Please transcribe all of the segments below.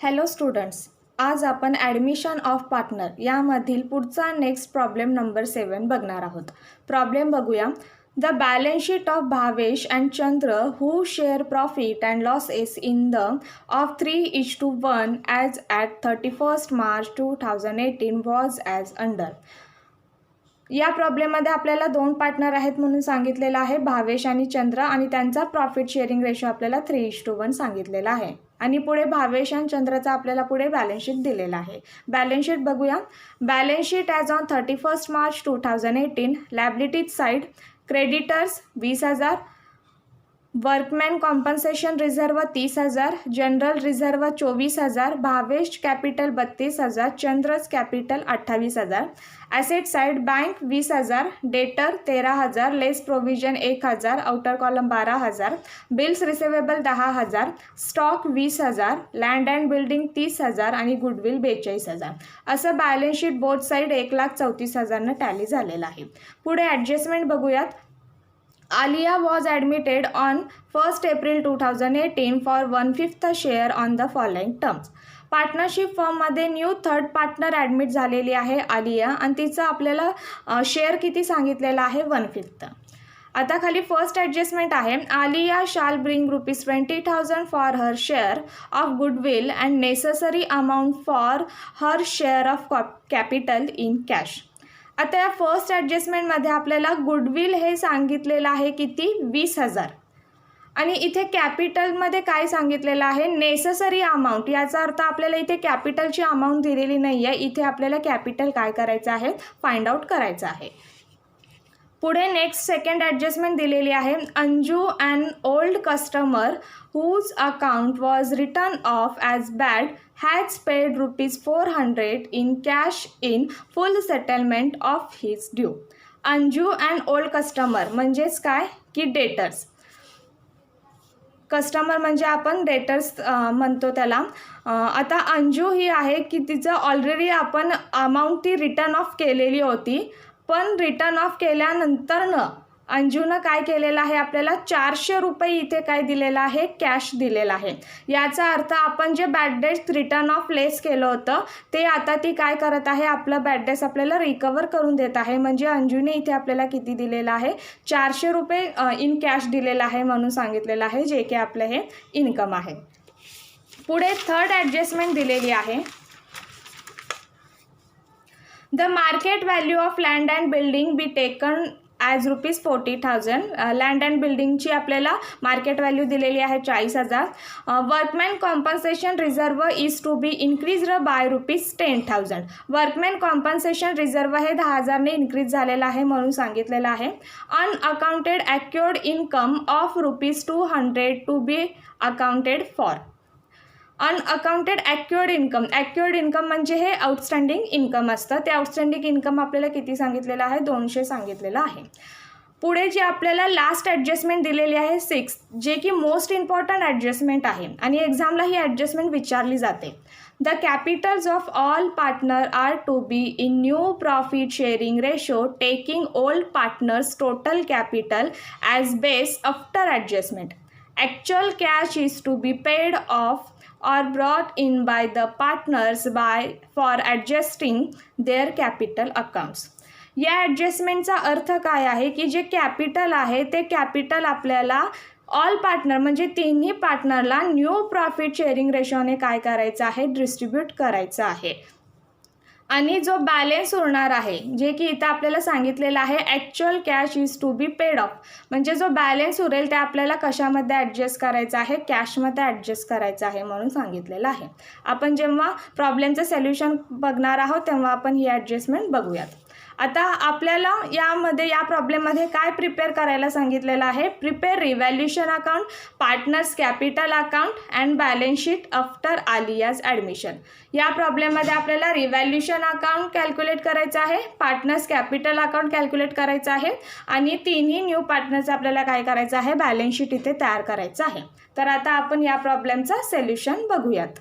Hello students, आज आपण admission of partner यामधील पुढचा नेक्स्ट प्रॉब्लेम नंबर 7 बघणार आहोत. प्रॉब्लेम बघूया. The balance sheet of Bhavesh and Chandra who share profit and losses in the of 3:1 as at 31 March 2018 was as under. या प्रॉब्लेममध्ये आपल्याला 2 पार्टनर आहेत म्हणून सांगितलेलं आहे, भावेश आणि चंद्र, आणि त्यांचा प्रॉफिट शेअरिंग रेशो आपल्याला 3:1 सांगितलेला आहे. आणि पुढे भावेश आणि चंद्रचा आपल्याला पुढे बॅलन्स शीट दिलेला आहे. बॅलन्स शीट बघूया. Balance sheet as on 31 March 2018. Liabilities side, creditors 20,000, workman compensation reserve 30,000, general reserve 24,000, Bhavesh capital 32,000, चंद्रच capital 28,000. Asset side, bank 20,000, debtor 13,000, less provision 1,000, outer column 12,000, bills receivable 10,000, stock 20,000, land and building 30,000 आणि goodwill 42,000. असं balance sheet both side 1,34,000 tally झालेलं आहे. पुढे adjustment बघूयात. Alia was admitted on 1st April 2018 for 1/5 share on the following terms. Partnership फर्ममध्ये new third partner admit झालेली आहे आलिया, आणि तिचं आपल्याला शेअर किती सांगितलेलं आहे, 1/5. आता खाली फर्स्ट ॲडजस्टमेंट आहे. आलिया शाल bring ₹20,000 for her share of goodwill and necessary amount for her share of capital in cash. आता या फर्स्ट ॲडजस्टमेंटमध्ये आपल्याला गुडविल हे सांगितलेलं आहे किती, 20,000, आणि इथे कॅपिटलमध्ये काय सांगितलेलं आहे, नेसेसरी अमाऊंट. याचा अर्थ आपल्याला इथे कॅपिटलची अमाऊंट दिलेली नाही आहे, इथे आपल्याला कॅपिटल काय करायचं आहे, फाइंड आउट करायचं आहे. पुढे नेक्स्ट सेकंड ॲडजस्टमेंट दिलेली आहे. Anju and old customer whose account was written off as bad has paid ₹400 in cash in full settlement of his due. Anju and old customer म्हणजेच काय की डेटर्स. कस्टमर म्हणजे आपण डेटर्स म्हणतो त्याला. आता अंजू ही आहे की तिचं ऑलरेडी आपण अमाऊंट ती रिटर्न ऑफ केलेली होती, पण रिटर्न ऑफ केल्यानंतरनं अंजूनं काय केलेलं आहे, आपल्याला ₹400 इथे काय दिलेलं आहे, कॅश दिलेला आहे. याचा अर्थ आपण जे बॅड डेट्स रिटर्न ऑफ लेस केलं होतं ते आता ती काय करत आहे, आपलं बॅड डेट्स आपल्याला रिकवर करून देत आहे. म्हणजे अंजूने इथे आपल्याला किती दिलेलं आहे, ₹400 इन कॅश दिलेलं आहे म्हणून सांगितलेलं आहे, जे की आपलं हे इन्कम आहे. पुढे थर्ड ॲडजस्टमेंट दिलेली आहे. The market value of land and building be taken as ₹40,000. Land and बिल्डिंगची आपल्याला मार्केट व्हॅल्यू दिलेली आहे 40,000. Workman compensation reserve is to be increased by ₹10,000. Workman compensation reserve हे 10,000ने इन्क्रीज झालेलं आहे म्हणून सांगितलेलं आहे. Unaccounted accrued income of ₹200 to be accounted for. Unaccounted accrued income, accrued income म्हणजे हे आउटस्टँडिंग इन्कम असतं. ते आउटस्टँडिंग इन्कम आपल्याला किती सांगितलेलं आहे, 200 सांगितलेलं आहे. पुढे जे आपल्याला लास्ट ॲडजस्टमेंट दिलेली आहे 6, जे की मोस्ट इम्पॉर्टंट ॲडजस्टमेंट आहे आणि एक्झामला ही ॲडजस्टमेंट विचारली जाते. The capitals of all partner are to be in new profit sharing ratio taking old partners total capital as base after adjustment. Actual cash is to be paid off or brought in by the partners for adjusting their capital accounts. या ॲडजस्टमेंटचा अर्थ काय आहे की जे capital आहे ते capital आपल्याला all partner म्हणजे तिन्ही पार्टनरला न्यू प्रॉफिट शेअरिंग रेशोने काय करायचं आहे, डिस्ट्रीब्यूट करायचं आहे. आणि जो बॅलेन्स उरणार आहे, जे की इथं आपल्याला सांगितलेलं आहे actual cash is to be paid off, म्हणजे जो बॅलेन्स उरेल ते आपल्याला कशामध्ये ॲडजस्ट करायचं आहे, कॅशमध्ये ॲडजस्ट करायचं आहे म्हणून सांगितलेलं आहे. आपण जेव्हा प्रॉब्लेमचं सोल्युशन बघणार आहोत तेव्हा आपण ही ॲडजस्टमेंट बघूयात. आता आपल्याला या प्रॉब्लेममध्ये काय प्रिपेअर करायला सांगितलेलं आहे, prepare revaluation account, partners capital account and balance sheet after Aliya's admission. या प्रॉब्लेममध्ये आपल्याला रिव्हॅल्युशन अकाउंट कॅल्क्युलेट करायचं आहे, पार्टनर्स कॅपिटल अकाउंट कॅल्क्युलेट करायचं आहे, आणि तिन्ही न्यू पार्टनर्स आपल्याला काय करायचं आहे, बॅलन्स शीट इथे तयार करायचं आहे. तर आता आपण या प्रॉब्लेमचं सोल्युशन बघूयात.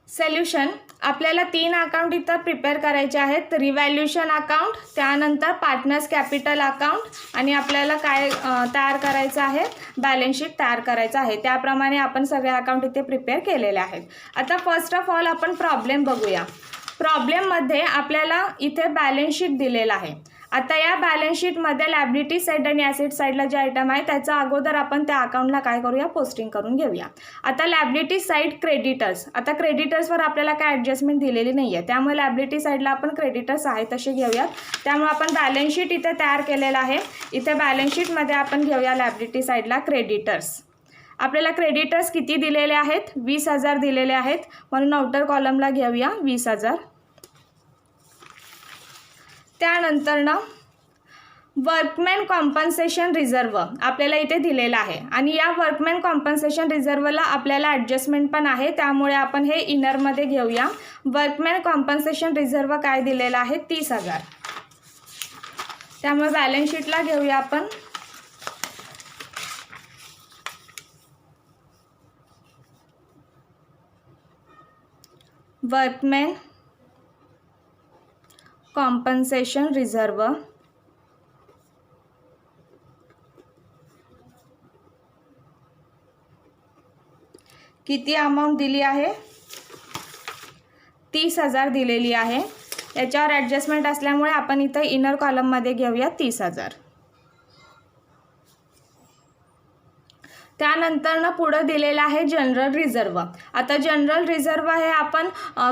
सोल्युशन आपल्याला 3 अकाउंट इथं प्रिपेअर करायचे आहेत. रिव्हॅल्युशन अकाउंट, त्यानंतर पार्टनर्स कॅपिटल अकाउंट आणि आपल्याला काय तयार करायचं आहे, बॅलन्स शीट तयार करायचं आहे. त्याप्रमाणे आपण सगळे अकाउंट इथे प्रिपेअर केलेले आहेत. आता फर्स्ट ऑफ ऑल आपण प्रॉब्लेम बघूया. प्रॉब्लेममध्ये आपल्याला इथे बॅलन्स शीट दिलेलं आहे. आता या बॅलन्स शीटमध्ये लायबिलिटी साईड आणि ॲसेट साईडला जे आयटम आहे त्याचा अगोदर आपण त्या अकाउंटला काय करूया, पोस्टिंग करून घेऊया. आता लायबिलिटी साईड क्रेडिटर्स, आता क्रेडिटर्सवर आपल्याला काय ॲडजस्टमेंट दिलेली नाही आहे, त्यामुळे लायबिलिटी साईडला आपण क्रेडिटर्स आहे तसे घेऊयात. त्यामुळे आपण बॅलन्स शीट इथे तयार केलेलं आहे. इथे बॅलन्स शीटमध्ये आपण घेऊया लायबिलिटी साईडला क्रेडिटर्स. आपल्याला क्रेडिटर्स किती दिलेले आहेत, 20,000 दिलेले आहेत, म्हणून आउटर कॉलमला घेऊया 20,000. त्यानंतर ना वर्कमॅन कॉम्पन्सेशन रिझर्व आपल्याला इथे दिलेला आहे आणि या वर्कमॅन कॉम्पन्सेशन रिझर्वला आपल्याला ॲडजस्टमेंट पण आहे, त्यामुळे आपण हे इनरमध्ये घेऊया. वर्कमॅन कॉम्पन्सेशन रिझर्व काय दिलेला आहे, 30,000. त्यामुळे बॅलन्स शीटला घेऊया आपण वर्कमॅन कॉम्पन्सेशन रिझर्व किती अमाऊंट दिली आहे, 30,000 दिलेली आहे. याच्यावर ॲडजस्टमेंट असल्यामुळे आपण इथं इनर कॉलममध्ये घेऊया 30,000. त्यानंतर ना पुढं दिलेलं आहे जनरल रिझर्व. आता जनरल रिझर्व हे आपण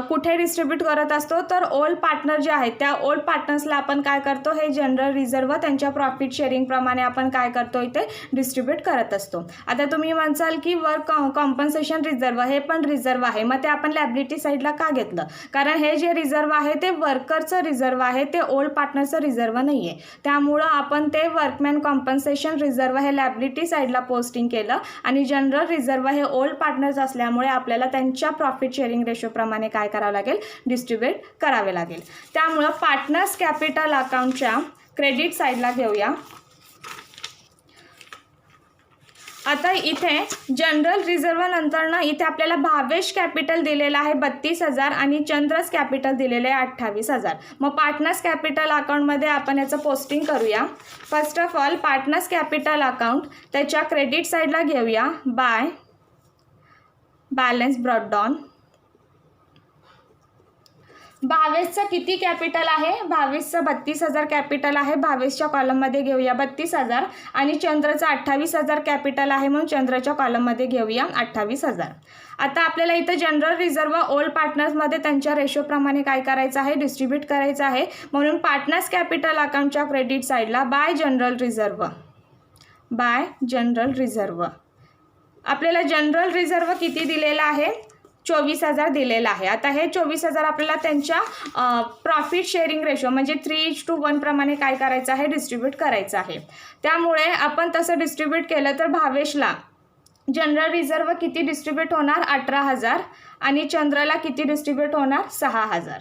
कुठे डिस्ट्रीब्यूट करत असतो, तर ओल्ड पार्टनर जे आहेत त्या ओल्ड पार्टनर्सला आपण काय करतो, हे जनरल रिझर्व त्यांच्या प्रॉफिट शेअरिंगप्रमाणे आपण काय करतो, इथे डिस्ट्रीब्यूट करत असतो. आता तुम्ही म्हणसाल की वर्क कॉम्पन्सेशन रिझर्व हे पण रिझर्व आहे, मग ते आपण लायबिलिटी साईडला का घेतलं, कारण हे जे रिझर्व आहे ते वर्करचं रिझर्व आहे, ते ओल्ड पार्टनरचं रिझर्व नाही आहे. त्यामुळं आपण ते वर्कमॅन कॉम्पन्सेशन रिझर्व हे लायबिलिटी साईडला पोस्टिंग केलं आणि जनरल रिझर्व हे ओल्ड पार्टनर्स असल्यामुळे आपल्याला त्यांच्या प्रॉफिट शेअरिंग रेशोप्रमाणे काय करावं लागेल, डिस्ट्रीब्यूट करावे लागेल. त्यामुळं पार्टनर्स कॅपिटल अकाउंटच्या क्रेडिट साईडला घेऊया. आता इथे जनरल रिझर्व नंतर ना इथे आपल्याला भावेश कॅपिटल दिलेलं आहे 32,000 आणि चंद्रस कॅपिटल दिलेलं आहे 28,000. मग पार्टनर्स कॅपिटल अकाउंटमध्ये आपण याचं पोस्टिंग करूया. First of all partners capital account त्याच्या क्रेडिट साईडला घेऊया बाय बॅलन्स ब्रॉट डाऊन. भावेशचं किती कॅपिटल आहे, भावेशचं 32,000 कॅपिटल आहे, भावेशच्या कॉलममध्ये घेऊया 32,000 आणि चंद्रचं 28,000 कॅपिटल आहे, म्हणून चंद्रच्या कॉलममध्ये घेऊया 28,000. आता आपल्याला इथं जनरल रिझर्व ओल्ड पार्टनर्समध्ये त्यांच्या रेशोप्रमाणे काय करायचं आहे, डिस्ट्रीब्यूट करायचं आहे, म्हणून पार्टनर्स कॅपिटल अकाउंटच्या क्रेडिट साईडला बाय जनरल रिझर्व आपल्याला जनरल रिझर्व किती दिलेला आहे, 24,000 दिलेला आहे. आता हे 24,000 आपल्याला त्यांच्या प्रॉफिट शेअरिंग रेशो म्हणजे 3:1 प्रमाणे काय करायचं आहे, डिस्ट्रीब्यूट करायचं आहे. त्यामुळे आपण तसं डिस्ट्रीब्यूट केलं तर भावेशला जनरल रिझर्व किती डिस्ट्रीब्यूट होणार, 18,000 आणि चंद्रला किती डिस्ट्रीब्यूट होणार, 6,000.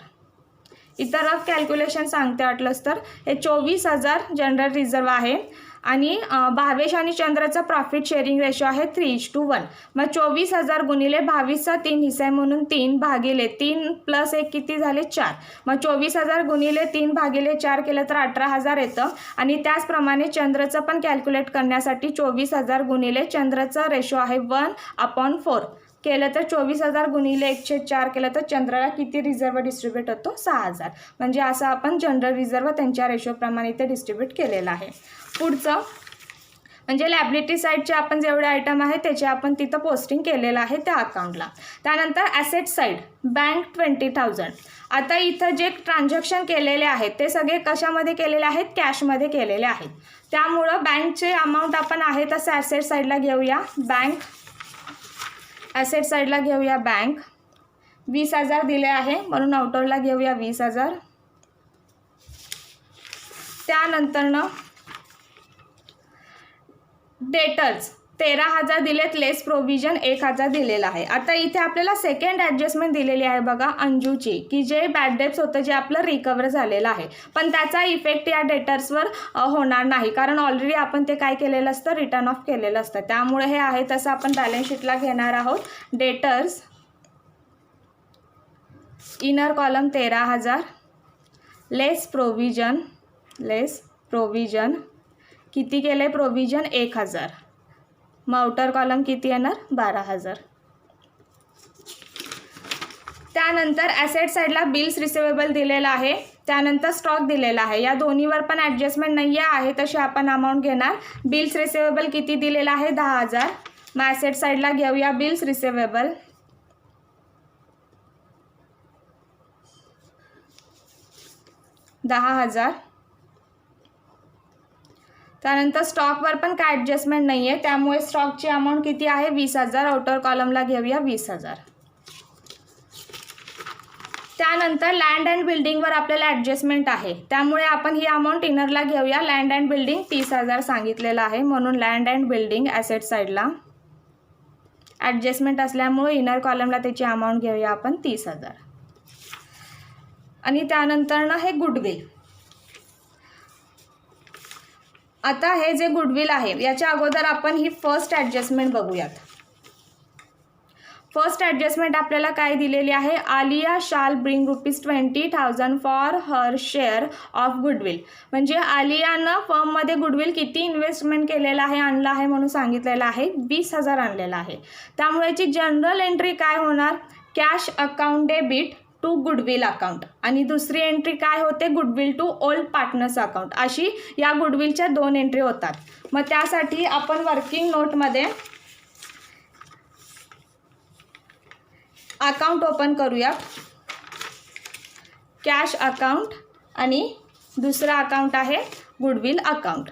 इतर रफ कॅल्क्युलेशन सांगते वाटलंच तर हे 24,000 जनरल रिझर्व आहे आणि भावेश आणि चंद्रचा प्रॉफिट शेअरिंग रेशो आहे 3:1. मग 24,000 गुणिले 22चा 3 हिस्सा आहे म्हणून 3 भागिले 3 प्लस 1 किती झाले, 4. मग 24,000 गुणिले 3 भागिले 4 केलं तर 18,000 येतं. आणि त्याचप्रमाणे चंद्रचं पण कॅल्क्युलेट करण्यासाठी 24,000 गुणिले चंद्रचा रेशो आहे 1/4 केलं तर 24,000 गुणिले 1/4 केलं तर चंद्राला किती रिझर्व डिस्ट्रीब्यूट होतो, 6,000. म्हणजे असं आपण जनरल रिझर्व त्यांच्या रेशोप्रमाणे इथे डिस्ट्रीब्यूट केलेलं आहे. पुढचं म्हणजे लायबिलिटी साईडचे आपण जेवढे आयटम आहे त्याचे आपण तिथं पोस्टिंग केलेलं आहे त्या अकाउंटला. त्यानंतर ॲसेट साईड बँक 20,000. आता इथं जे ट्रान्झॅक्शन केलेले आहेत ते सगळे कशामध्ये केलेले आहेत, कॅशमध्ये केलेले आहेत. त्यामुळं बँकचे अमाऊंट आपण आहे तसं ॲसेट साईडला घेऊया. ॲसेट साईडला घेऊया बँक 20,000 दिले आहे म्हणून आउटरला घेऊया 20,000. त्यानंतर डेटर्स 13,000 दिलेत, लेस प्रोव्हिजन 1,000 दिलेला आहे. आता इथे आपल्याला सेकंड ॲडजस्टमेंट दिलेली आहे बघा अंजूची, की जे बॅड डेट्स होतं जे आपलं रिकवर झालेलं आहे, पण त्याचा इफेक्ट या डेटर्सवर होणार नाही कारण ऑलरेडी आपण ते काय केलेलं असतं, रिटर्न ऑफ केलेलं असतं. त्यामुळे हे आहे तसं आपण बॅलन्स शीटला घेणार आहोत. Debtors inner column 13,000, less provision किती केले प्रोव्हिजन 1,000, मग आउटर कॉलम किती येणार 12,000. त्यानंतर ॲसेट साईडला बिल्स रिसिवेबल दिलेला आहे, त्यानंतर स्टॉक दिलेला आहे. या दोन्हीवर पण ॲडजस्टमेंट नाही आहे, तशी आपण अमाऊंट घेणार. बिल्स रिसिवेबल किती दिलेला आहे 10,000. मग ॲसेट साईडला घेऊया बिल्स रिसिवेबल 10,000. त्यानंतर स्टॉकवर पण काय ॲडजस्टमेंट नाही आहे, त्यामुळे स्टॉकची अमाऊंट किती आहे 20,000. आउटर कॉलमला घेऊया 20,000. त्यानंतर लँड अँड बिल्डिंगवर आपल्याला ॲडजस्टमेंट आहे, त्यामुळे आपण ही अमाऊंट इनरला घेऊया. लँड अँड बिल्डिंग 30,000 सांगितलेलं आहे, म्हणून लँड अँड बिल्डिंग ॲसेट साईडला ॲडजस्टमेंट असल्यामुळे इनर कॉलमला त्याची अमाऊंट घेऊया आपण 30,000. आणि त्यानंतर ना हे गुडविल. आता हे जे गुडविल आहे याच्या अगोदर आपण ही फर्स्ट ॲडजस्टमेंट बघूयात. फर्स्ट ॲडजस्टमेंट आपल्याला काय दिलेली आहे, आलिया शाल bring ₹20,000 for her share of goodwill. म्हणजे आलियानं फर्ममध्ये गुडविल किती इन्व्हेस्टमेंट केलेलं आहे, आणलं आहे म्हणून सांगितलेलं आहे 20,000 आणलेलं आहे. त्यामुळे याची जनरल एंट्री काय होणार, cash account debit to goodwill account, आणि दुसरी एंट्री काय होते goodwill to old partners account. अशी या गुडविलच्या 2 एंट्री होतात. मग त्यासाठी आपण वर्किंग नोटमध्ये अकाउंट ओपन करूया, कॅश अकाउंट आणि दुसरा अकाउंट आहे गुडविल अकाउंट.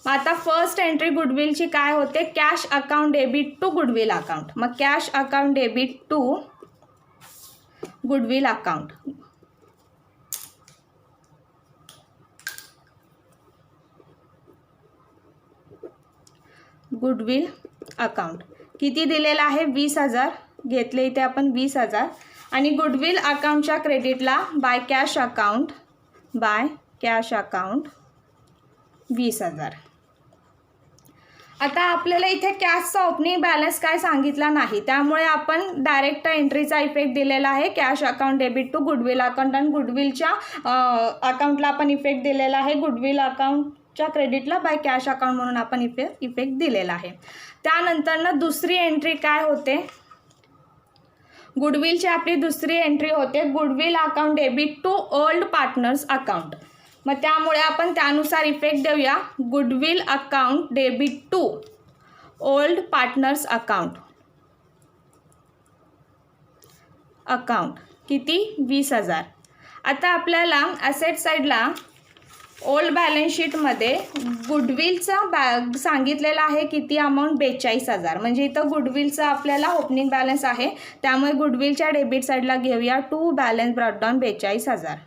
मग आता फर्स्ट एंट्री गुडविलची काय होते, cash account debit to goodwill account. मग cash account debit to goodwill account. Goodwill account किती दिलेला आहे 20,000 घेतले इथे आपण 20,000. आणि गुडविल अकाउंटच्या क्रेडिटला बाय कॅश अकाउंट 20,000. आता आपल्याला इथे कॅशचा ओपनिंग बॅलन्स काय सांगितला नाही, त्यामुळे आपण डायरेक्ट एंट्रीचा इफेक्ट दिलेला आहे cash account debit to goodwill account. आणि गुडविलच्या अकाउंटला आपण इफेक्ट दिलेला आहे गुडविल अकाउंटच्या क्रेडिटला बाय कॅश अकाउंट म्हणून आपण इफेक्ट दिलेला आहे. त्यानंतर दुसरी एंट्री काय होते, गुडविलची आपली दुसरी एंट्री होते goodwill account debit to old partners account. मग त्यामुळे आपण त्यानुसार इफेक्ट देऊया goodwill account debit to old partners account किती 20,000. आता आपल्याला ॲसेट साईडला ओल्ड बॅलन्स शीटमध्ये गुडविलचा सांगितलेला आहे किती अमाऊंट 42,000. म्हणजे इथं गुडविलचा आपल्याला ओपनिंग बॅलन्स आहे, त्यामुळे गुडविलच्या डेबिट साईडला घेऊया टू बॅलन्स ब्रॉट डाऊन 42,000.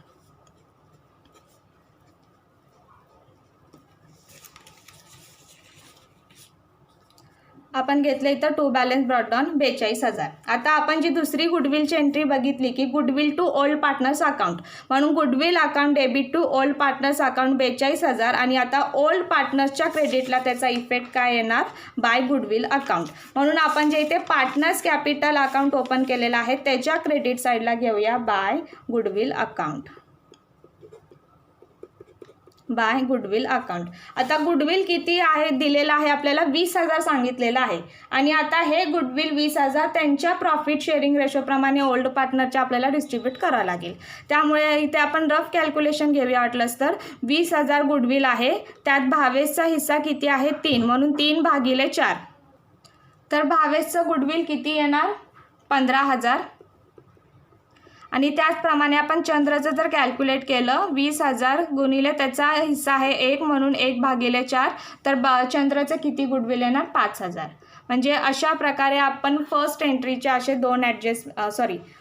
आपण घेतलं इथं टू बॅलन्स ब्रॉट डाऊन 42,000. आता आपण जी दुसरी गुडविलची एंट्री बघितली की goodwill to old partners account, म्हणून goodwill account debit to old partners account 42,000. आणि आता ओल्ड पार्टनर्सच्या क्रेडिटला त्याचा इफेक्ट काय येणार बाय गुडविल अकाउंट. म्हणून आपण जे इथे पार्टनर्स कॅपिटल अकाउंट ओपन केलेलं आहे त्याच्या क्रेडिट साईडला घेऊया by goodwill account. By goodwill account. आता गुडविल किती आहे दिलेला आहे आपल्याला 20,000 सांगितलेलं आहे. आणि आता हे गुडविल 20,000 त्यांच्या प्रॉफिट शेअरिंग रेशोप्रमाणे ओल्ड पार्टनरच्या आपल्याला डिस्ट्रीब्यूट करावं लागेल. त्यामुळे इथे आपण रफ कॅल्क्युलेशन घेऊया वाटलंच तर. 20,000 गुडविल आहे, त्यात भावेशचा हिस्सा किती आहे 3, म्हणून 3/4. तर भावेशचं गुडविल किती येणार 15,000. आणि त्याचप्रमाणे आपण चंद्रचं जर कॅल्क्युलेट केलं 20,000 गुणिले त्याचा हिस्सा आहे 1 म्हणून 1/4. तर चंद्रचं किती गुडविल येणार 5,000. म्हणजे अशा प्रकारे आपण फर्स्ट एंट्रीचे असे 2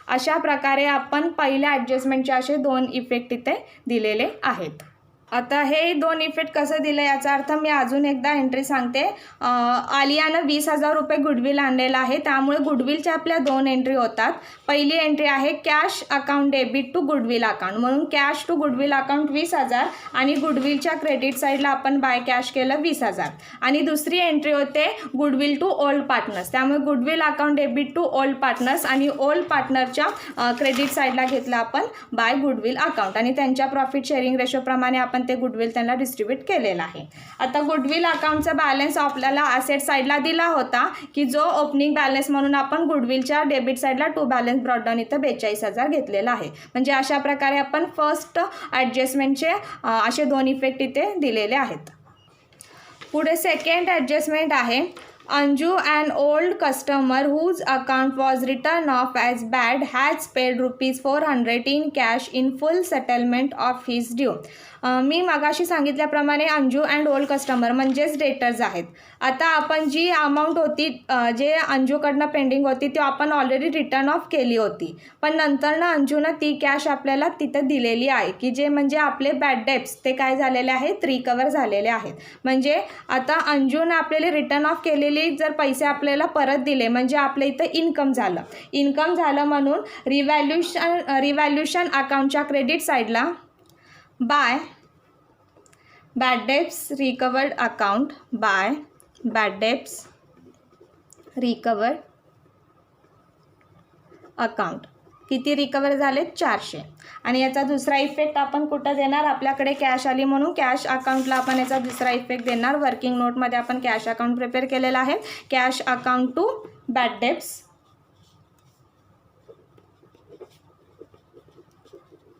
अशा प्रकारे आपण पहिल्या ॲडजस्टमेंटचे असे 2 इफेक्ट इथे दिलेले आहेत. आता हे दोन इफेक्ट कसं दिलं याचा अर्थ मी अजून एकदा एंट्री सांगते. आलियानं 20,000 रुपये गुडविल आणलेलं आहे, त्यामुळे गुडविलच्या आपल्या दोन एंट्री होतात. पहिली एंट्री आहे cash account debit to goodwill account, म्हणून कॅश टू गुडविल अकाउंट 20,000 आणि गुडविलच्या क्रेडिट साईडला आपण बाय कॅश केलं 20,000. आणि दुसरी एंट्री होते गुडविल टू ओल्ड पार्टनर्स, त्यामुळे goodwill account debit to old partners आणि ओल्ड पार्टनरच्या क्रेडिट साईडला घेतलं आपण बाय गुडविल अकाउंट आणि त्यांच्या प्रॉफिट शेअरिंग रेशोप्रमाणे आपण ते गुडविल त्यांना डिस्ट्रीब्यूट केलेला आहे. आता गुडविल अकाउंटचा बॅलन्स आपल्याला ॲसेट साईडला दिला होता की जो ओपनिंग बॅलन्स म्हणून आपण गुडविलच्या डेबिट साईडला टू बॅलन्स ब्रॉडडाऊन इथं 42,000 घेतलेला आहे. म्हणजे अशा प्रकारे आपण फर्स्ट ॲडजस्टमेंटचे असे दोन इफेक्ट इथे दिलेले आहेत. पुढे सेकंड ॲडजस्टमेंट आहे Anju and old customer whose account was written off as bad has paid ₹400 in cash in full settlement of his due. मी मगाशी सांगितल्याप्रमाणे अंजू अँड ओल्ड कस्टमर म्हणजेच डेटर्स आहेत. आता आपण जी अमाऊंट होती जे अंजूकडनं पेंडिंग होती ती आपण ऑलरेडी रिटर्न ऑफ केली होती, पण नंतरनं अंजूनं ती कॅश आपल्याला तिथं दिलेली आहे की जे म्हणजे आपले बॅड डेब्ट्स ते काय झालेले आहेत, रिकवर झालेले आहेत. म्हणजे आता अंजूनं आपल्याला रिटर्न ऑफ केलेली जर पैसे आपल्याला परत दिले म्हणजे आपल्या इथं इन्कम झालं म्हणून रिव्हॅल्युशन अकाउंटच्या क्रेडिट साईडला by bad debts recovered account by bad debts recovered account किती रिकवर झाले 400. आणि याचा दुसरा इफेक्ट आपण कुठं देणार, आपल्याकडे कॅश आली म्हणून कॅश अकाउंटला आपण याचा दुसरा इफेक्ट देणार. वर्किंग नोटमध्ये आपण कॅश अकाउंट प्रिपेअर केलेला आहे. Cash account to bad debts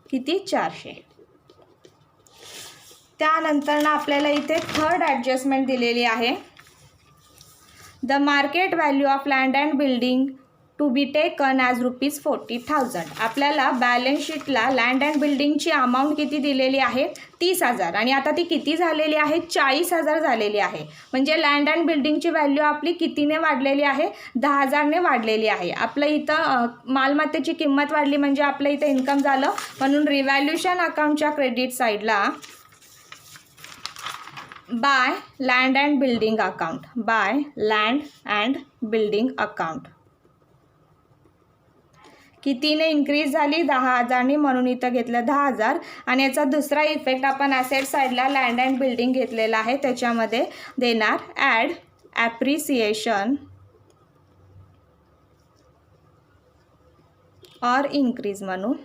किती 400. त्यानंतर आपल्याला इथे थर्ड ॲडजस्टमेंट दिलेली आहे the market value of land and building to be taken as ₹40,000. आपल्याला बॅलन्स शीटला लँड अँड बिल्डिंगची अमाऊंट किती दिलेली आहे 30,000 आणि आता ती किती झालेली आहे 40,000 झालेली आहे. म्हणजे लँड अँड बिल्डिंगची व्हॅल्यू आपली कितीने वाढलेली आहे 10,000ने वाढलेली आहे. आपलं इथं मालमत्तेची किंमत वाढली म्हणजे आपलं इथं इन्कम झालं, म्हणून रिव्हॅल्युशन अकाउंटच्या क्रेडिट साईडला by land and building account by land and building account कितीने इन्क्रीज झाली 10,000ने, म्हणून इथं घेतलं 10,000. आणि याचा दुसरा इफेक्ट आपण ॲसेट साईडला लँड अँड बिल्डिंग घेतलेला आहे त्याच्यामध्ये देणार ॲड ॲप्रिसिएशन ऑर इन्क्रीज म्हणून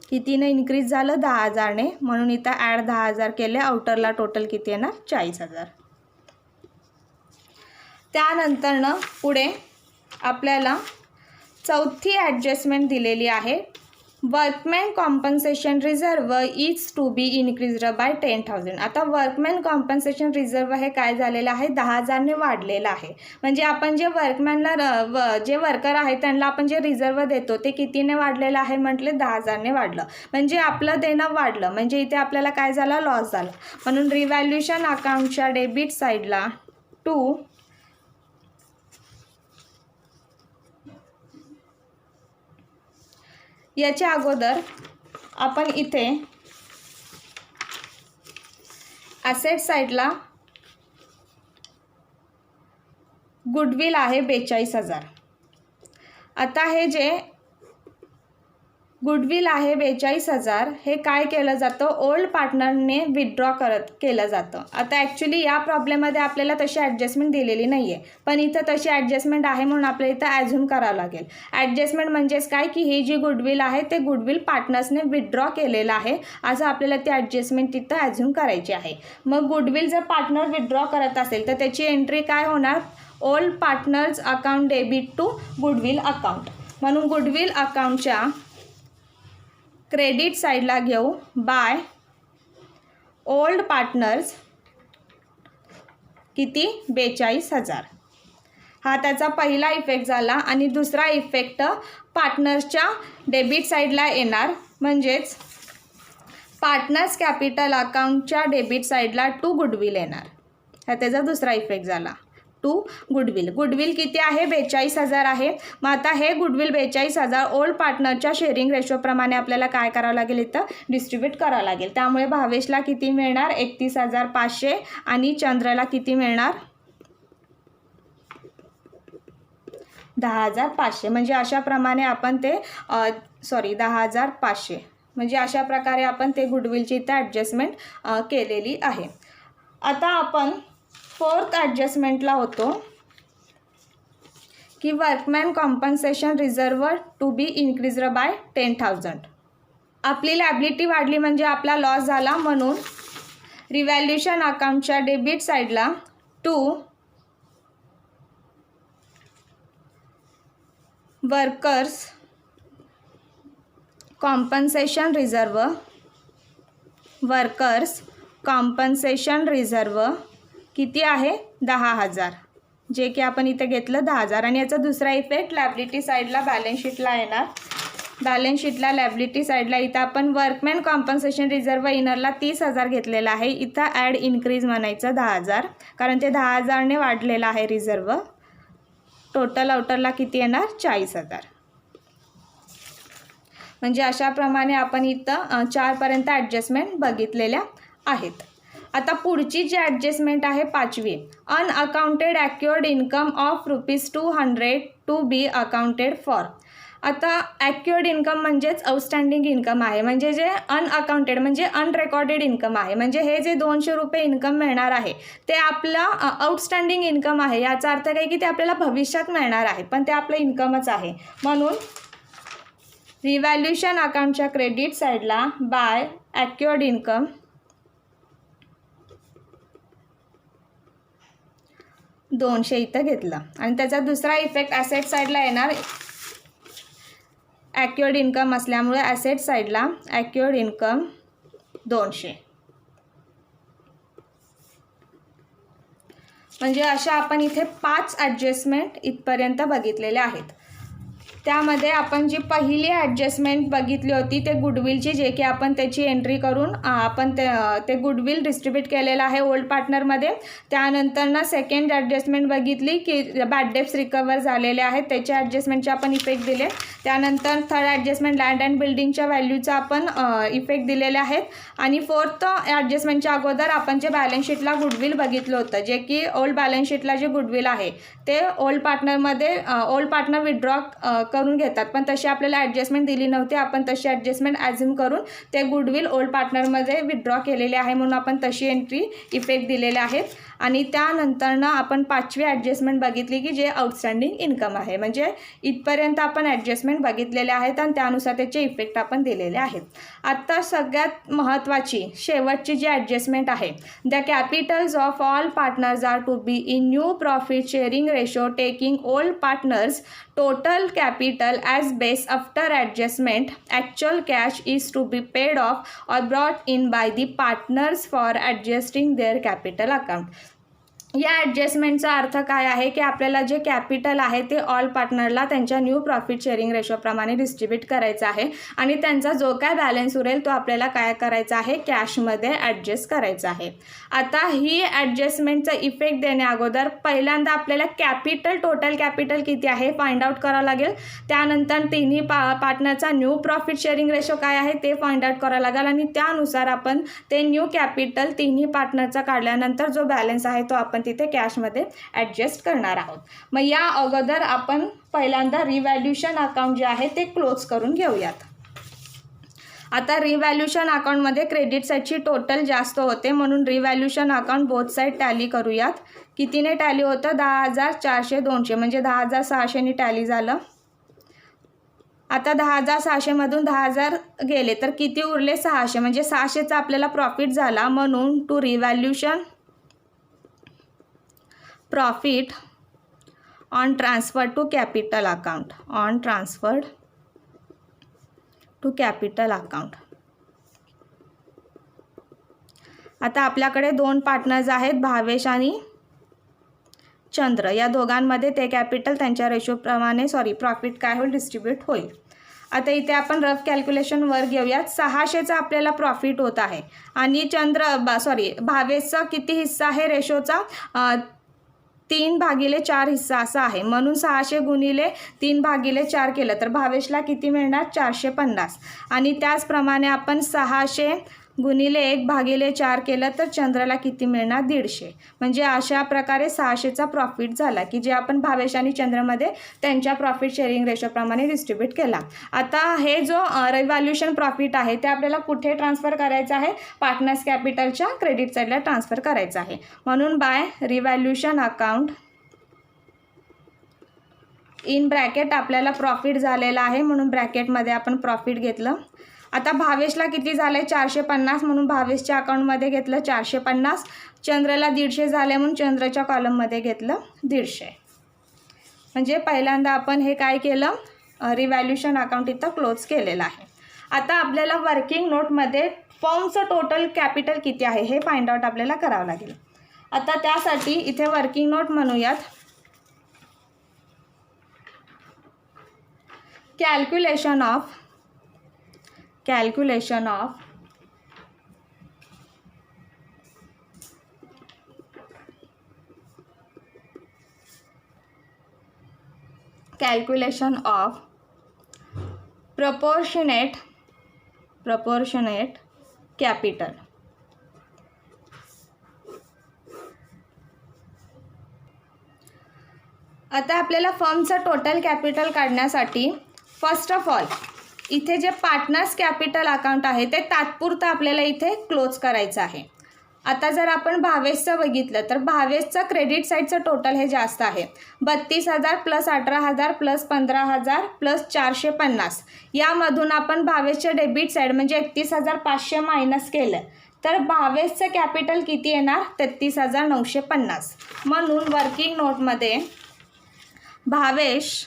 कितीने इन्क्रीज झालं 10,000ने, म्हणून इथं ॲड 10,000 केले. आउटरला टोटल किती येणार 40,000. त्यानंतरनं पुढे आपल्याला चौथी ॲडजस्टमेंट दिलेली आहे workman compensation reserve is to be increased by 10,000. आता वर्कमॅन कॉम्पन्सेशन रिझर्व हे काय झालेलं आहे 10,000ने वाढलेलं आहे. म्हणजे आपण जे वर्कमॅनला जे वर्कर आहे त्यांना आपण जे रिझर्व देतो ते कितीने वाढलेलं आहे म्हटले 10,000ने वाढलं. म्हणजे आपलं देणं वाढलं, म्हणजे इथे आपल्याला काय झालं लॉस झाला. म्हणून रिव्हॅल्युशन अकाउंटच्या डेबिट साईडला टू याच्या अगोदर आपण इथे ॲसेट साईडला गुडविल आहे 42,000. आता हे जे गुडविल आहे 42,000 हे काय केलं जातं ओल्ड पार्टनरने विथड्रॉ केलं जातं. आता ॲक्च्युली या प्रॉब्लेममध्ये आपल्याला तशी ॲडजस्टमेंट दिलेली नाही आहे, पण इथं तशी ॲडजस्टमेंट आहे म्हणून आपल्याला इथं ॲझ्युम करावं लागेल. ॲडजस्टमेंट म्हणजेच काय की ही जी गुडविल आहे ते गुडविल पार्टनर्सने विथड्रॉ केलेलं आहे असं आपल्याला ती ॲडजस्टमेंट तिथं ॲझ्युम करायची आहे. मग गुडविल जर पार्टनर विथड्रॉ करत असेल तर त्याची एंट्री काय होणार old partners account debit to goodwill account. म्हणून गुडविल अकाउंटच्या क्रेडिट साईडला घेऊ बाय ओल्ड पार्टनर्स किती 42,000. हा त्याचा पहिला इफेक्ट झाला. आणि दुसरा इफेक्ट पार्टनर्सच्या डेबिट साईडला येणार म्हणजेच पार्टनर्स कॅपिटल अकाउंटच्या डेबिट साईडला टू गुडविल येणार. हा त्याचा दुसरा इफेक्ट झाला. To goodwill. गुडविल किती आहे? 42,000 आहे. मग आता हे गुडविल 42,000 ओल्ड पार्टनरच्या शेअरिंग रेशोप्रमाणे आपल्याला काय करावं लागेल? इथं डिस्ट्रीब्यूट करावं लागेल. त्यामुळे भावेशला किती मिळणार? 31,500 आणि चंद्रला किती मिळणार? 10,500. म्हणजे अशाप्रमाणे आपण ते 10,500 म्हणजे अशा प्रकारे आपण ते गुडविलची इथं ॲडजस्टमेंट केलेली आहे. आता आपण फोर्थ ॲडजस्टमेंटला होतो की workman compensation reserve to be increased by 10,000. आपली लॅबिलिटी वाढली म्हणजे आपला लॉस झाला, म्हणून रिव्हॅल्युशन अकाउंटच्या डेबिट साईडला to workers compensation reserve, workers compensation reserve किती आहे? 10,000, जे की आपण इथे घेतलं 10,000. आणि याचा दुसरा इफेक्ट लॅबिलिटी साईडला बॅलन्स शीटला येणार. बॅलन्स शीटला लॅबिलिटी साईडला इथं आपण वर्कमॅन कॉम्पन्सेशन रिझर्व इनरला 30,000 घेतलेला आहे. इथं ॲड इन्क्रीज म्हणायचं 10,000, कारण ते 10,000ने वाढलेलं आहे रिझर्व. टोटल आउटरला किती येणार? 40,000. म्हणजे अशाप्रमाणे आपण इथं 4पर्यंत ॲडजस्टमेंट बघितलेल्या आहेत. आता पुढची जी ॲडजस्टमेंट आहे 5वी, unaccounted accrued income of ₹200 to be accounted for. आता ॲक्युअर्ड इन्कम म्हणजेच आउटस्टँडिंग इन्कम आहे, म्हणजे जे अनअकाउंटेड म्हणजे अनरेकॉर्डेड इन्कम आहे. म्हणजे हे जे ₹200 इन्कम मिळणार आहे ते आपलं आउटस्टँडिंग इन्कम आहे. याचा अर्थ काय की ते आपल्याला भविष्यात मिळणार आहे, पण ते आपलं इन्कमच आहे. म्हणून रिव्हॅल्युशन अकाउंटच्या क्रेडिट साईडला बाय ॲक्युअर्ड इन्कम 200 इथं घेतलं. आणि त्याचा दुसरा इफेक्ट ॲसेट साईडला येणार. ॲक्युअर्ड इन्कम असल्यामुळे ॲसेट साईडला ॲक्युअर्ड इन्कम 200. म्हणजे अशा आपण इथे 5 ॲडजस्टमेंट इथपर्यंत बघितलेले आहेत. त्यामध्ये आपण जी पहिली ॲडजस्टमेंट बघितली होती ते गुडविलची, जे की आपण त्याची एंट्री करून आपण ते गुडविल डिस्ट्रीब्यूट केलेलं आहे ओल्ड पार्टनरमध्ये. त्यानंतर सेकंड ॲडजस्टमेंट बघितली की बॅड डेब्ट्स रिकवर झालेले आहेत, त्याच्या ॲडजस्टमेंटचे आपण इफेक्ट दिले. त्यानंतर थर्ड ॲडजस्टमेंट लँड अँड बिल्डिंगच्या व्हॅल्यूचा आपण इफेक्ट दिलेले आहेत. आणि फोर्थ ॲडजस्टमेंटच्या अगोदर आपण जे बॅलन्स शीटला गुडविल बघितलं होतं, जे की ओल्ड बॅलन्स शीटला जे गुडविल आहे ते ओल्ड पार्टनर विड्रॉ करून घेतात, पण तशी आपल्याला ॲडजस्टमेंट दिली नव्हती. आपण तशी ॲडजस्टमेंट ॲझ्युम करून ते गुडविल ओल्ड पार्टनरमध्ये विड्रॉ केलेले आहे, म्हणून आपण तशी एंट्री इफेक्ट दिलेले आहेत. आणि त्यानंतरनं आपण 5वी ॲडजस्टमेंट बघितली की जे आउटस्टँडिंग इन्कम आहे. म्हणजे इथपर्यंत आपण ॲडजस्टमेंट बघितलेले आहेत आणि त्यानुसार त्याचे इफेक्ट आपण दिलेले आहेत. आता सगळ्यात महत्त्वाची शेवटची जी ॲडजस्टमेंट आहे, the capitals of all partners are to be in new profit sharing ratio taking old partners total capital as base after adjustment. Actual cash is to be paid off or brought in by the partners for adjusting their capital account. या ॲडजस्टमेंटचा अर्थ काय आहे की आपल्याला जे capital आहे ते all पार्टनरला त्यांच्या न्यू प्रॉफिट शेअरिंग रेशोप्रमाणे डिस्ट्रीब्यूट करायचं आहे आणि त्यांचा जो काय बॅलन्स उरेल तो आपल्याला काय करायचा आहे? कॅशमध्ये ॲडजस्ट करायचा आहे. आता ही ॲडजस्टमेंटचा इफेक्ट देण्या अगोदर पहिल्यांदा आपल्याला टोटल कॅपिटल किती आहे फाइंड आउट करावं लागेल. त्यानंतर तिन्ही पार्टनरचा न्यू प्रॉफिट शेअरिंग रेशो काय आहे ते फाइंड आउट करावं लागेल आणि त्यानुसार आपण ते न्यू कॅपिटल तिन्ही पार्टनरचा काढल्यानंतर जो बॅलन्स आहे तो आपण तिथे कॅशमध्ये ॲडजस्ट करणार आहोत. मग या अगोदर आपण पहिल्यांदा रिव्हॅल्युशन अकाउंट जे आहे ते क्लोज करून घेऊयात. आता रिव्हॅल्युशन अकाउंटमध्ये क्रेडिट साईडची टोटल जास्त होते, म्हणून रिव्हॅल्युशन अकाउंट बोथ साईड टॅली करूयात. कितीने टॅली होतं? 10,400 200 म्हणजे 10,600ने टॅली झालं. आता 10,600मधून 10,000 गेले तर किती उरले? 600. म्हणजे 600चा आपल्याला प्रॉफिट झाला, म्हणून to revaluation profit on transfer to capital account, on transferred to capital account. आता आपल्याकडे 2 पार्टनर्स आहेत, भावेश आणि चंद्र. या दोघांमध्ये ते कॅपिटल त्यांच्या रेशोप्रमाणे प्रॉफिट काय होईल? डिस्ट्रीब्यूट होईल. आता इथे आपण रफ कॅल्क्युलेशन वर घेऊयात. 600चा आपल्याला प्रॉफिट होत आहे आणि भावेशचा किती हिस्सा आहे रेशोचा? 3/4 हिस्सा असा आहे, म्हणून 600 गुणिले 3/4 केलं तर भावेशला किती मिळणार? 450. आणि त्याचप्रमाणे आपण 600 गुणिले 1/4 केलं तर चंद्राला किती मिळणार? 150. म्हणजे अशा प्रकारे 600चा प्रॉफिट झाला की जे आपण भावेश आणि चंद्रमध्ये त्यांच्या प्रॉफिट शेअरिंग रेशोप्रमाणे डिस्ट्रीब्यूट केला. आता हे जो रिव्हॅल्युशन प्रॉफिट आहे ते आपल्याला कुठे ट्रान्सफर करायचं आहे? पार्टनर्स कॅपिटलच्या क्रेडिट साईडला ट्रान्सफर करायचं आहे. म्हणून बाय रिव्हॅल्युशन अकाउंट इन ब्रॅकेट आपल्याला प्रॉफिट झालेला आहे, म्हणून ब्रॅकेटमध्ये आपण प्रॉफिट घेतलं. आता भावेशला किती झालं आहे? 450, म्हणून भावेशच्या अकाउंटमध्ये घेतलं 450. चंद्रला 150 झाले म्हणून चंद्रच्या कॉलममध्ये घेतलं 150. म्हणजे पहिल्यांदा आपण हे काय केलं? रिव्हॅल्युशन अकाउंट इथं क्लोज केलेलं आहे. आता आपल्याला वर्किंग नोटमध्ये फर्मचं टोटल कॅपिटल किती आहे हे फाइंड आउट आपल्याला करावं लागेल. आता त्यासाठी इथे वर्किंग नोट म्हणूयात. Calculation of calculation of proportionate capital. आता आपल्याला फर्मचं टोटल कॅपिटल काढण्यासाठी फर्स्ट ऑफ ऑल इथे जे पार्टनर्स कॅपिटल अकाउंट आहे ते तात्पुरतं आपल्याला इथे क्लोज करायचं आहे. आता जर आपण भावेशचं बघितलं तर भावेशचं क्रेडिट साईडचं टोटल हे जास्त आहे. 32,000 प्लस 18,000 प्लस 15,000 प्लस 450. यामधून आपण भावेशचं डेबिट साईड म्हणजे 31,500 मायनस केलं तर भावेशचं कॅपिटल किती येणार? 33,950. म्हणून वर्किंग नोटमध्ये भावेश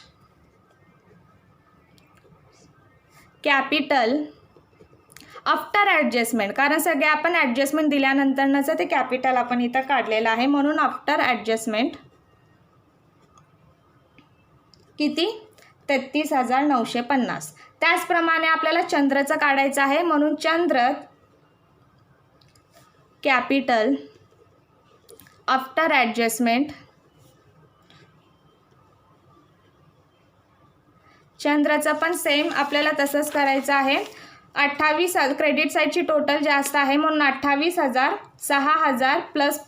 कॅपिटल आफ्टर ॲडजस्टमेंट, कारण सगळे आपण ॲडजस्टमेंट दिल्यानंतरचं ते कॅपिटल आपण इथं काढलेलं आहे, म्हणून आफ्टर ॲडजस्टमेंट किती? 33,950. त्याचप्रमाणे आपल्याला चंद्रचं काढायचं आहे, म्हणून चंद्र कॅपिटल आफ्टर ॲडजस्टमेंट, चंद्राचं पण सेम आपल्याला तसंच करायचं आहे. 28,000 क्रेडिट साईडची टोटल जास्त आहे म्हणून 28,000 6,000 प्लस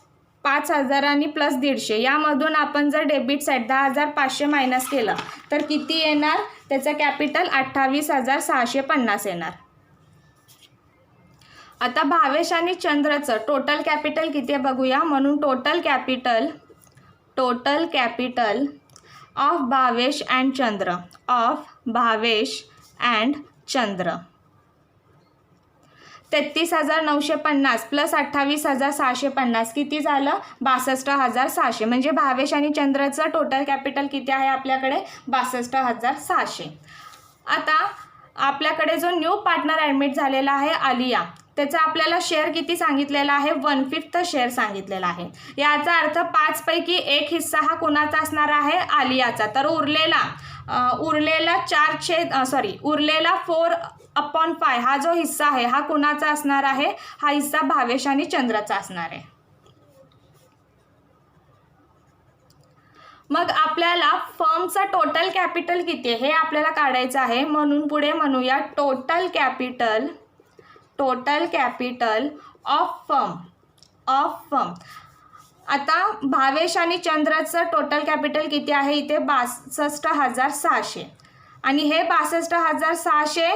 5,000 आणि प्लस 150. यामधून आपण जर डेबिट साईड 10,500 मायनस केलं तर किती येणार? त्याचं कॅपिटल 28,650 येणार. आता भावेश आणि चंद्रचं टोटल कॅपिटल किती आहे बघूया. म्हणून total capital of Bhavesh and Chandra, of Bhavesh and Chandra 33,950 plus 28,650 किती झालं? 62,600. म्हणजे भावेश आणि चंद्रचं टोटल कॅपिटल किती आहे आपल्याकडे? 62,600. आता आपल्याकडे जो न्यू पार्टनर ॲडमिट झालेला आहे आलिया, त्याचा आपल्याला शेअर किती सांगितलेला आहे? 1/5 शेअर सांगितलेला आहे. याचा अर्थ 5 पैकी 1 हिस्सा हा कोणाचा असणार आहे? आलियाचा. तर उरलेला 4/5 हा जो हिस्सा आहे हा कोणाचा असणार आहे? हा हिस्सा भावेश आणि चंद्रचा असणार आहे. मग आपल्याला फर्मचा टोटल कॅपिटल किती आहे हे आपल्याला काढायचं आहे. म्हणून पुढे म्हणूया टोटल कॅपिटल ऑफ फर्म. आता भावेश आणि चंद्रचं टोटल कॅपिटल किती आहे? इथे 62,600 आणि हे 62,600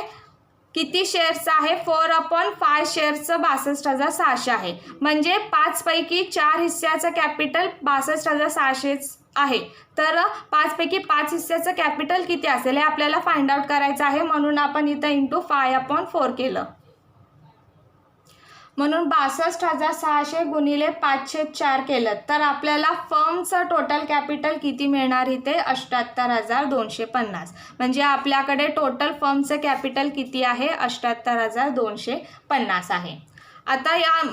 किती शेअर्सचं आहे? 4/5 शेअर्सचं 62,600 आहे. म्हणजे 5 पैकी 4 हिस्स्याचं कॅपिटल 62,600 आहे. तर 5 पैकी 5 हिस्स्याचं कॅपिटल किती असेल हे आपल्याला फाइंड आउट करायचं आहे. म्हणून आपण इथं इंटू 5/4 केलं. म्हणून 62,600 गुणिले 5/4 केलं तर आपल्याला फर्मचं टोटल कॅपिटल किती मिळणार? इथे 78,250. म्हणजे आपल्याकडे टोटल फर्मचं कॅपिटल किती आहे? 78,250 आहे. आता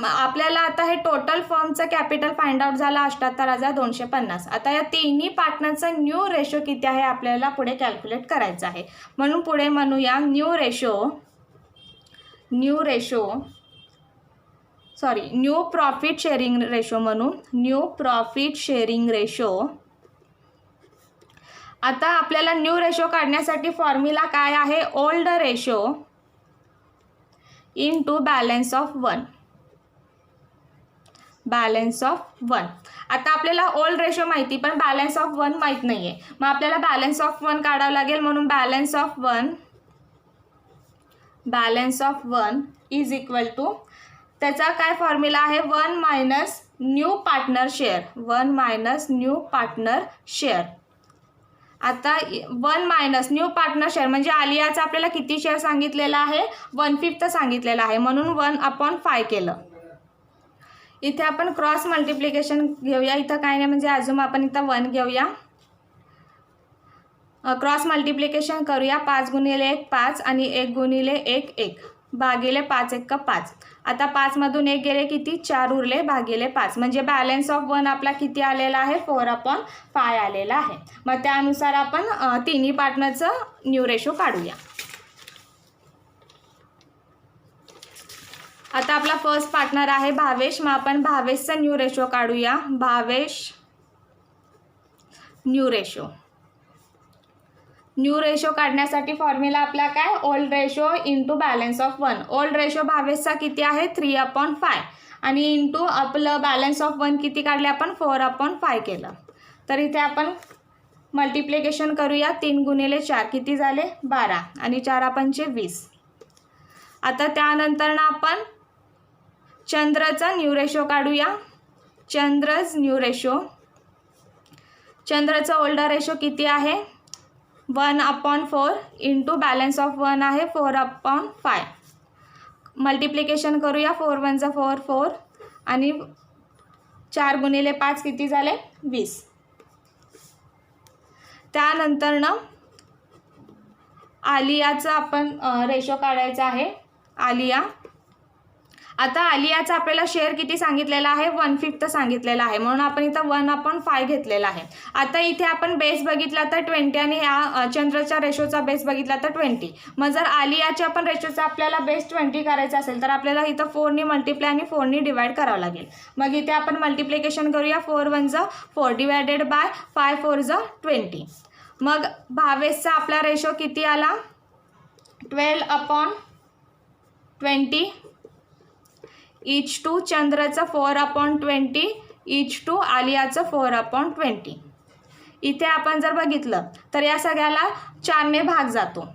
आपल्याला आता हे टोटल फर्मचं कॅपिटल फाइंड आउट झालं 78,250. आता या तिन्ही पार्टनरचं न्यू रेशो किती आहे आपल्याला पुढे कॅल्क्युलेट करायचं आहे. म्हणून पुढे म्हणूया new ratio new profit sharing ratio म्हणून न्यू प्रॉफिट शेअरिंग रेशो. आता आपल्याला न्यू रेशो काढण्यासाठी फॉर्म्युला काय आहे, old ratio into balance of 1. Balance of 1. आता आपल्याला ओल्ड रेशो माहिती पण बॅलन्स ऑफ 1 माहीत नाही आहे, मग आपल्याला बॅलन्स ऑफ 1 काढावं लागेल. म्हणून balance of 1 is equal to, त्याचा काय फॉर्म्युला आहे, 1 minus new partner share. 1 minus new partner share. आता 1 मायनस न्यू पार्टनर शेअर म्हणजे आलियाचा आपल्याला किती शेअर सांगितलेला आहे, 1/5 सांगितलेला आहे, म्हणून 1/5 केलं. इथे आपण क्रॉस मल्टिप्लिकेशन घेऊया. इथं काय नाही म्हणजे अजून आपण इथं 1 घेऊया, क्रॉस मल्टिप्लिकेशन करूया. 5 गुणिले 1 5 आणि 1 गुणिले 1 1 भागिले 5 1 5. आता 5 मधून 1 गेले किती, 4 उरले भागिले 5. म्हणजे बॅलन्स ऑफ 1 आपला किती आलेला आहे, 4/5 आलेला आहे. मग त्यानुसार आपण तिन्ही पार्टनरचं न्यू रेशो काढूया. आता आपला फर्स्ट पार्टनर आहे भावेश. मग आपण भावेशचा न्यू रेशो काढूया. Bhavesh new ratio. New ratio काढण्यासाठी फॉर्म्युला आपला काय, old ratio into balance of 1. Old ratio भावेशचा किती आहे, 3/5 आणि इंटू आपलं बॅलन्स ऑफ 1 किती काढले आपण, 4/5 केलं. तर इथे आपण मल्टिप्लिकेशन करूया. 3 गुणिले 4 किती झाले, 12 आणि 4×5 20. आता त्यानंतर ना आपण चंद्रचा न्यू रेशो काढूया. चंद्रज न्यू रेशो. चंद्रचा ओल्ड रेशो किती आहे, 1/4 इंटू बॅलन्स ऑफ 1 आहे 4/5. मल्टिप्लिकेशन करूया. 4 1 4 4 आणि 4 गुणिले 5 किती झाले, 20. त्यानंतर ना आलियाचं आपण रेशो काढायचा आहे. आलिया. आता आलियाचा आपल्याला शेअर किती सांगितलेला आहे, 1/5 सांगितलेला आहे, म्हणून आपण इथं 1/5 घेतलेला आहे. आता इथे आपण बेस बघितला तर 20 आणि ह्या चंद्रच्या रेशोचा बेस बघितला तर 20. मग जर आलियाच्या पण रेशोचा आपल्याला बेस 20 करायचा असेल तर आपल्याला इथं 4 मल्टिप्लाय आणि 4 डिवाइड करावं लागेल. मग इथे आपण मल्टिप्लिकेशन करूया. 4 1 4 डिवायडेड बाय 5 4 20. मग भावेशचा आपला रेशो किती आला, 12/20 इच टू चंद्रचं 4/20 इच टू आलियाचं 4/20. इथे आपण जर बघितलं तर या सगळ्याला 4ने भाग जातो.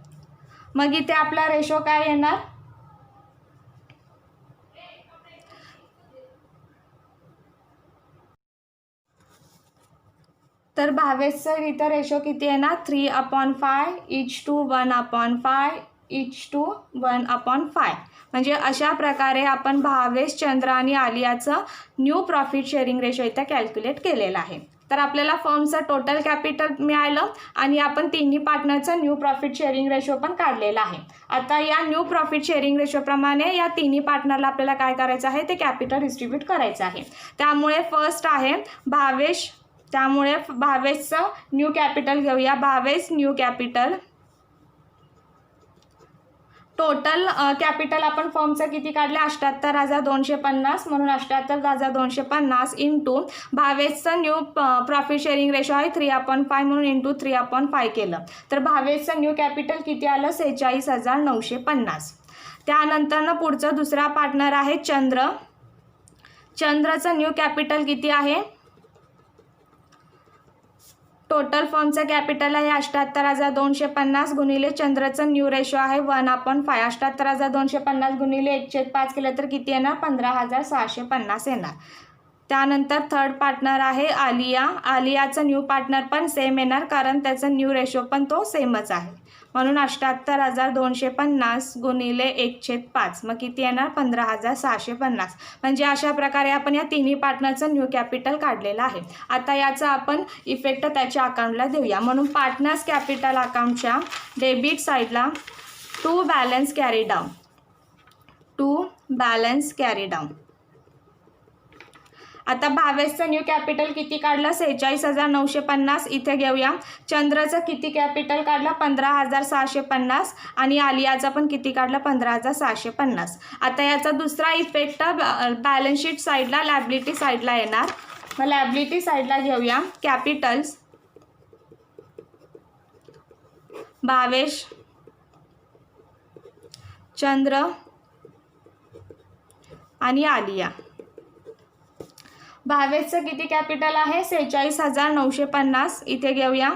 मग इथे आपला रेशो काय येणार, तर भावेशचं इथं रेशो किती येणार, 3/5 इच टू 1/5 इच टू 1/5. म्हणजे अशा प्रकारे आपण भावेश, चंद्र आणि आलियाचं न्यू प्रॉफिट शेअरिंग रेशो इथं कॅल्क्युलेट केलेलं आहे. तर आपल्याला फर्मचं टोटल कॅपिटल मिळालं आणि आपण तिन्ही पार्टनरचं न्यू प्रॉफिट शेअरिंग रेशो पण काढलेला आहे. आता या न्यू प्रॉफिट शेअरिंग रेशोप्रमाणे या तिन्ही पार्टनरला आपल्याला काय करायचं आहे, ते कॅपिटल डिस्ट्रीब्यूट करायचं आहे. त्यामुळे फर्स्ट आहे भावेश, त्यामुळे भावेशचं न्यू कॅपिटल घेऊया. Bhavesh new capital. Total capital आपण फर्मचं किती काढले, 78,250, म्हणून 78,250 इंटू भावेशचं न्यू प्रॉफिट शेअरिंग रेशो आहे 3/5 म्हणून इंटू 3/5 केलं. तर भावेशचं न्यू कॅपिटल किती आलं, 46,950. त्यानंतर पुढचं दुसरा पार्टनर आहे चंद्र. चंद्रचं न्यू कॅपिटल किती आहे, टोटल फर्मचं कॅपिटल आहे 78,250 गुणिले चंद्रचं न्यू रेशो आहे 1/5. 78,250 गुणिले 1/5 केलं तर किती येणार, 15,650 येणार. त्यानंतर थर्ड पार्टनर आहे आलिया. आलियाचं न्यू पार्टनर पण सेम येणार कारण त्याचं न्यू रेशो पण तो सेमच आहे, म्हणून 78,250 गुणिले 1/5 मग किती येणार, 15,650. म्हणजे अशा प्रकारे आपण या तिन्ही पार्टनरचं न्यू कॅपिटल काढलेलं आहे. आता याचा आपण इफेक्ट त्याच्या अकाउंटला देऊया. म्हणून पार्टनर्स कॅपिटल अकाउंटच्या डेबिट साईडला टू बॅलन्स कॅरी डाऊन. आता भावेशचं न्यू कॅपिटल किती काढलं 46,950. इथे घेऊया चंद्रचं किती कॅपिटल काढलं 15,650 आणि आलियाचा पण किती काढलं 15,650. आता याचा दुसरा इफेक्ट बॅलन्स शीट साईडला लायबिलिटी साईडला येणार. मग लायबिलिटी साईडला घेऊया कॅपिटल्स भावेश, चंद्र आणि आलिया. भावेशचं किती कॅपिटल आहे 46,950. इथे घेऊया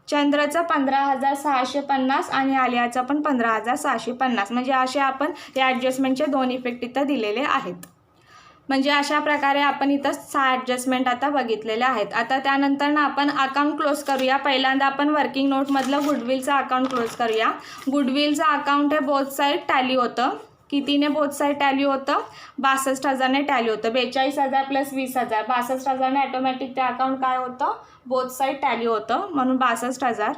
चंद्रचं 15,650 आणि आलियाचं पण 15,650. म्हणजे असे आपण या ॲडजस्टमेंटचे दोन इफेक्ट इथं दिलेले आहेत. म्हणजे अशा प्रकारे आपण इथं 6 ॲडजस्टमेंट आता बघितलेले आहेत. आता त्यानंतर ना आपण अकाउंट क्लोज करूया. पहिल्यांदा आपण वर्किंग नोटमधलं गुडविलचं अकाउंट क्लोज करूया. गुडविलचं अकाउंट हे बोथ साईड टॅली होतं. कितीने बोथ साईड टॅली होतं 62,000ने टॅली होतं. 42,000 प्लस 20,000 62,000ने ॲटोमॅटिक ते अकाउंट काय होतं बोथ साईड टॅली होतं म्हणून 62,000.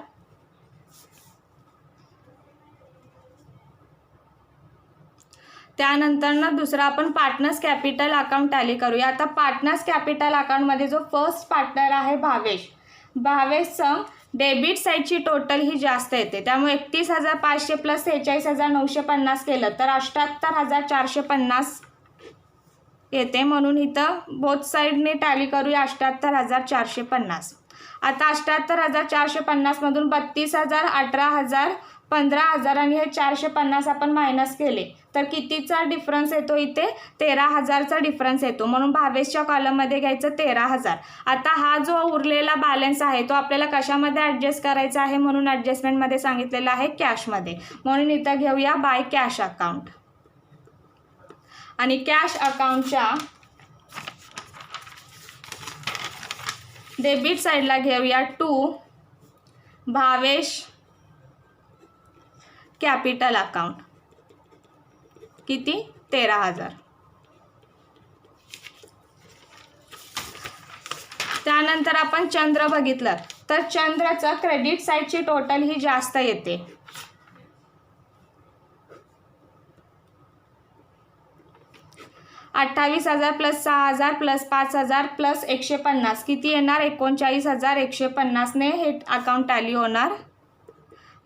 त्यानंतर ना दुसरा आपण पार्टनर्स कॅपिटल अकाउंट टॅली करूया. आता पार्टनर्स कॅपिटल अकाउंटमध्ये जो फर्स्ट पार्टनर आहे भावेशचं डेबिट साईडची टोटल ही जास्त येते. त्यामुळे 31,500 प्लस 46,950 केलं तर 78,450 येते. म्हणून इथं बोथ साईडने टॅली करूया 78,450. आता 78,450 मधून 32,000 18,000 15,000 आणि हे 450 आपण मायनस केले तर कितीचा डिफरन्स येतो इथे 13,000चा डिफरन्स येतो. म्हणून भावेशच्या कॉलममध्ये घ्यायचं 13,000. आता हा जो उरलेला बॅलन्स आहे तो आपल्याला कशामध्ये ॲडजस्ट करायचा आहे म्हणून ॲडजस्टमेंटमध्ये सांगितलेलं आहे कॅशमध्ये. म्हणून इथं घेऊया बाय कॅश अकाउंट आणि कॅश अकाउंटच्या डेबिट साईडला घेऊया टू भावेश कॅपिटल अकाउंट किती 13,000. त्यानंतर आपण चंद्र बघितलं तर चंद्रचं क्रेडिट साईडची टोटल ही जास्त येते. $28,000 प्लस 6,000 प्लस 5,000 प्लस 150 किती येणार 39,150ने हे अकाउंट टॅली होणार.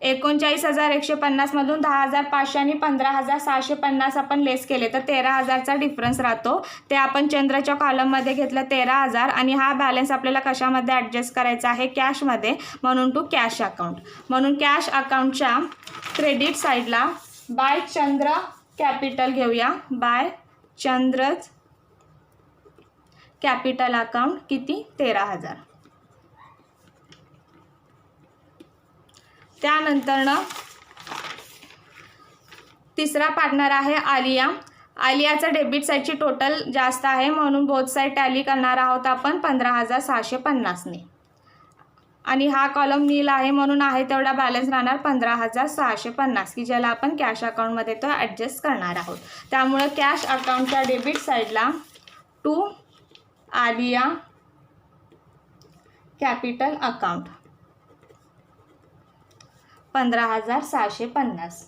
39,150 मधून 10,500 आणि 15,650 आपण लेस केले तर 13,000चा डिफरन्स राहतो. ते आपण चंद्रच्या कॉलममध्ये घेतलं 13,000 आणि हा बॅलन्स आपल्याला कशामध्ये ॲडजस्ट करायचा आहे कॅशमध्ये म्हणून टू कॅश अकाउंट. म्हणून कॅश अकाउंटच्या क्रेडिट साईडला बाय चंद्र कॅपिटल घेऊया. बाय चंद्रच कॅपिटल अकाउंट किती 13,000. त्यानंतर तिसरा पार्टनर आहे आलिया. आलियाचं डेबिट साईडची टोटल जास्त आहे म्हणून बोथ साईड टॅली करणार आहोत आपण 15,650ने आणि हा कॉलम नील आहे म्हणून आहे तेवढा बॅलन्स राहणार 15,650 की ज्याला आपण कॅश अकाउंटमध्ये तो ॲडजस्ट करणार आहोत. त्यामुळे कॅश अकाउंटच्या डेबिट साईडला टू आलिया कॅपिटल अकाउंट 15,650.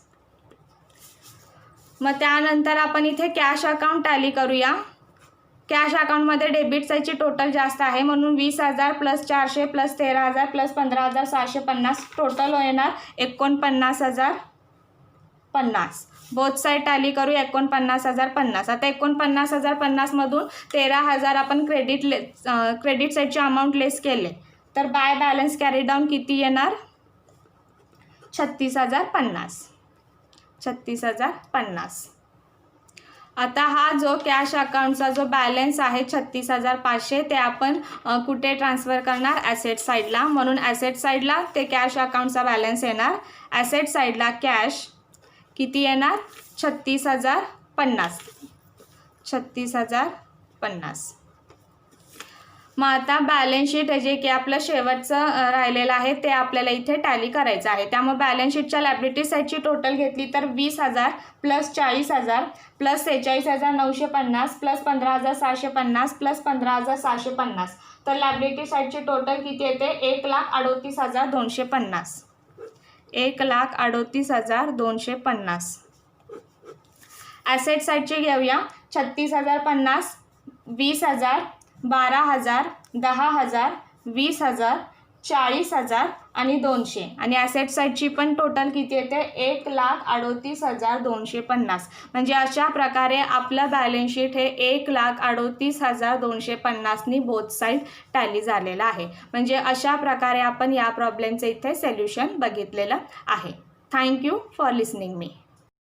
मग त्यानंतर आपण इथे कॅश अकाउंट टॅली करूया. कॅश अकाउंटमध्ये डेबिट साईडची टोटल जास्त आहे म्हणून 20,000 प्लस 400 प्लस 13,000 प्लस 15,650 टोटल येणार 49,050. बोथ साईड टॅली करूया 49,050. आता 49,050 मधून 13,000 आपण क्रेडिट साईडचे अमाऊंट लेस केले तर बाय बॅलन्स कॅरी डाऊन किती येणार 36,050. 36,050. आता हा जो कॅश अकाउंटचा जो बॅलन्स आहे 36,500 ते आपण कुठे ट्रान्सफर करणार ॲसेट साईडला. म्हणून ॲसेट साईडला ते कॅश अकाउंटचा बॅलन्स येणार. ॲसेट साईडला कॅश किती येणार 36,050. 36,050. मग आता बॅलन्स शीट जे की आपलं शेवटचं राहिलेलं आहे ते आपल्याला इथे टॅली करायचं आहे. त्यामुळे बॅलन्स शीटच्या लायबिलिटी साईडची टोटल घेतली तर 20,000 प्लस 40,000 प्लस 46,950 प्लस 15,650 प्लस 15,650 तर लायबिलिटी साईडची टोटल किती येते 1,38,250. 1,38,250. ॲसेट साईडची घेऊया 36,050 20,000 12,000, 10,000, 20,000, 40,000 आणि 200. आणि ॲसेट साईडची पण टोटल किती येते? 1,38,250. म्हणजे अशा प्रकारे आपलं बॅलन्स शीट हे 1,38,250नी बोथ साईड टॅली झालेलं आहे. म्हणजे अशा प्रकारे आपण या प्रॉब्लेमचं इथे सोल्युशन बघितलेलं आहे. Thank you for listening me.